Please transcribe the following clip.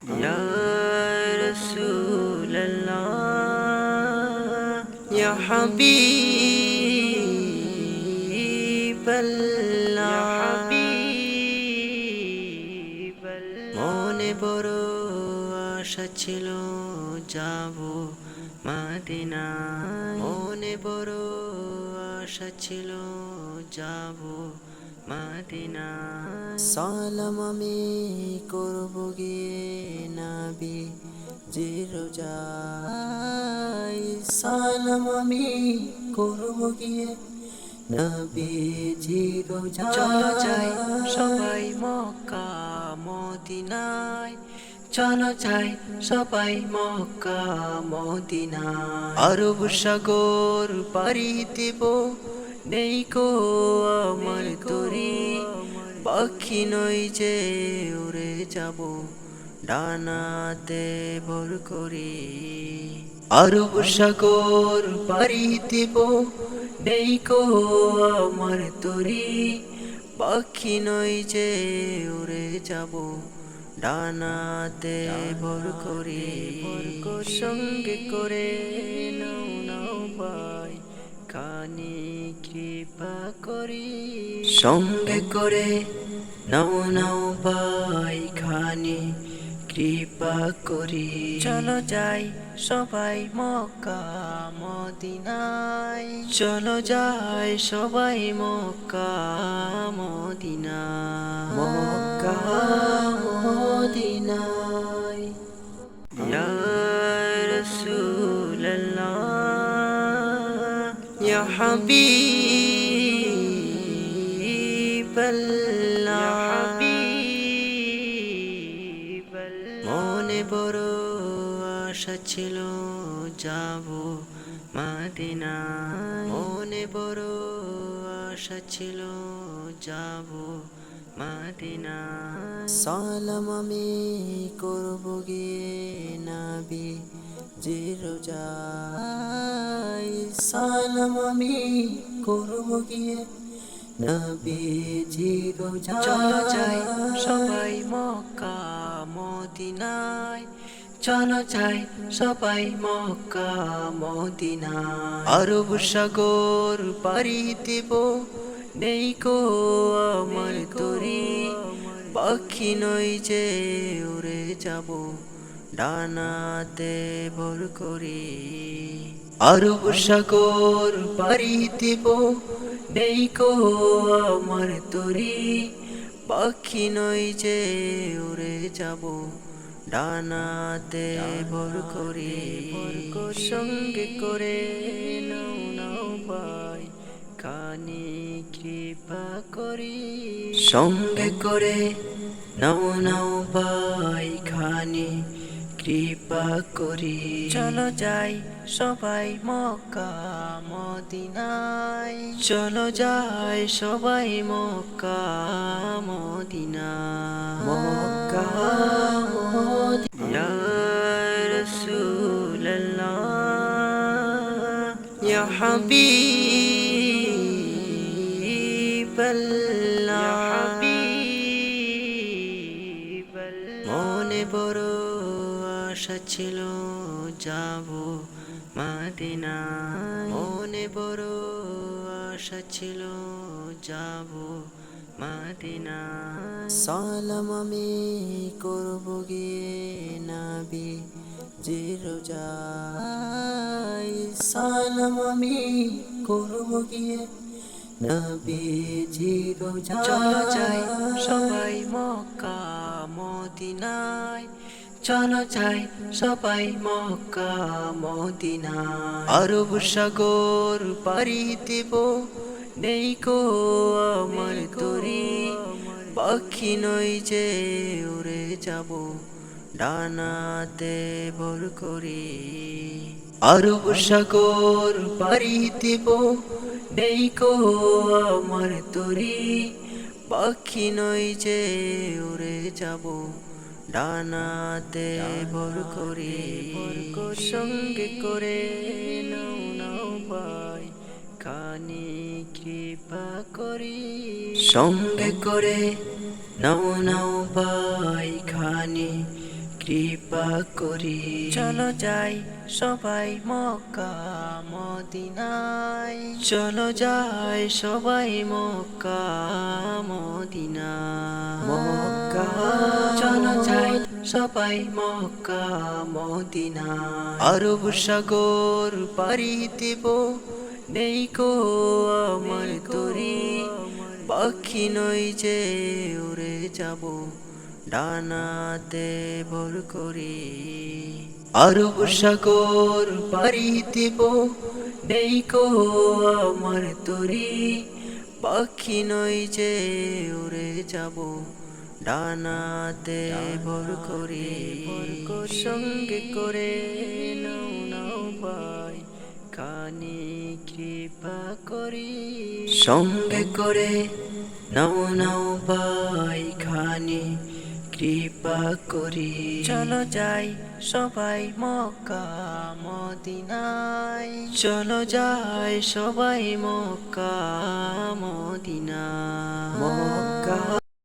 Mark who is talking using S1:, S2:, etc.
S1: Ya Rasulallah, Ya Habiballah, মনে বড় আশা ছিল যাব মদিনায়, মনে বড় আশা ছিল যাব মদিনায়। সালাম আমি করব গিয়ে নবী জি রোজায়, সালাম আমি করব গিয়ে নবীজি রোজায়। চলো যাই সবাই মক্কা মদিনায়, চলো যাই সবাই মক্কা মদিনায়। আরব সাগর পাড়ি দেব, নেই কো আমার তরি, পাখি নই যে উড়ে যাব ডানাতে ভর করি। আরব সাগর পাড়ি দেব, নেই কো আমার তরি, পাখি নই যে উড়ে যাব ডানাতে ভর করি। সঙ্গে করে নাও নাও ভাই খানি কৃপা করি, সঙ্গে করে নাও নাও ভাই খানি কৃপা করি। চলো যাই সবাই মক্কা মদিনায়, চলো যাই সবাই মক্কা মদিনায়, মক্কা মদিনায়। ইয়া রাসূলুল্লাহ, ইয়া হাবিবাল্লাহ, মনে বড় আশা ছিল যাব মদিনায়, মনে বড় আশা ছিল যাব মদিনায়। সালাম আমি করব গিয়ে নবী জি রোজায়, সালাম আমি করব গিয়ে নবীজি রোজায়। চলো যাই সবাই মক্কা মদিনায়, চলো যাই সবাই মক্কা মদিনায়। আরব সাগর পাড়ি দেব, নেই কো আমার তরি, পাখি নই যে উড়ে যাব ডানাতে ভর করি। আরব সাগর পাড়ি দেব, নেই কো আমার তরি, পাখি নই যে উড়ে যাব ডানাতে ভর করি। সঙ্গে করে নাও নাও ভাই খানি কৃপা করি, সঙ্গে করে নাও নাও ভাই খানি কৃপা করি। চলো যাই সবাই মক্কা মদিনায়, চলো যাই সবাই মক্কা মদিনায়, মক্কা মদিনায়। ইয়া রাসূলুল্লাহ, ইয়া হাবিবাল্লাহ, মনে বড় আশা ছিল যাব মদিনায়, মনে বড় আশা ছিল যাব মদিনায়। সালাম আমি করব গিয়ে নবী জি রোজায়, সালাম আমি করব গিয়ে নবীজি রোজায়। চলো যাই সবাই মক্কা মদিনায়, চলো যাই সবাই মক্কা মদিনায়। আরব সাগর পাড়ি দেব, নেই কো আমার তরি, পাখি নই যে উড়ে যাব ডানাতে ভর করি। আরব সাগর পাড়ি দেব, নেই কো আমার তরি, পাখি নই যে উড়ে যাব ডানাতে ভর করি। সঙ্গে করে নাও নাও ভাই খানি কৃপা করি, সঙ্গে করে নাও নাও ভাই খানি কৃপা করি। চলো যাই সবাই মক্কা মদিনায়, চলো যাই সবাই মক্কা মদিনায়, মক্কা চলো যাই সবাই মক্কা মদিনায়। আরব সাগর পাড়ি দেব, নেই কো আমার তরি, পাখি নই যে উড়ে যাব ডানাতে ভর করি। আরব সাগর পাড়ি দেব, নেই কো আমার তরি, পাখি নই যে উড়ে যাব ডানাতে ভর করি। সঙ্গে করে নাও নাও ভাই খানি কৃপা করি, সঙ্গে করে নাও নাও ভাই খানি কৃপা করি। চলো যাই সবাই মক্কা মদিনায়, চলো যাই সবাই মক্কা মদিনায়, মক্কা